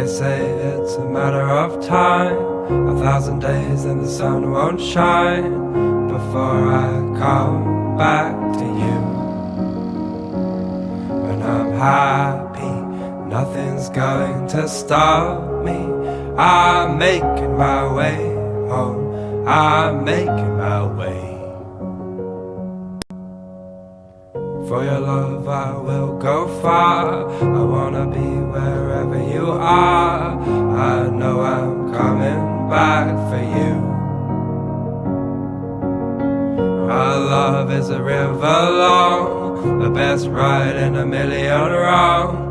say it's a matter of time, 1,000 days and the sun won't shine before I come back to you. When I'm happy, nothing's going to stop me. I'm making my way home, I'm making my way. For your love I will go far, I wanna be wherever you are. I know I'm coming back for you. Our love is a river long, the best ride in a million wrong.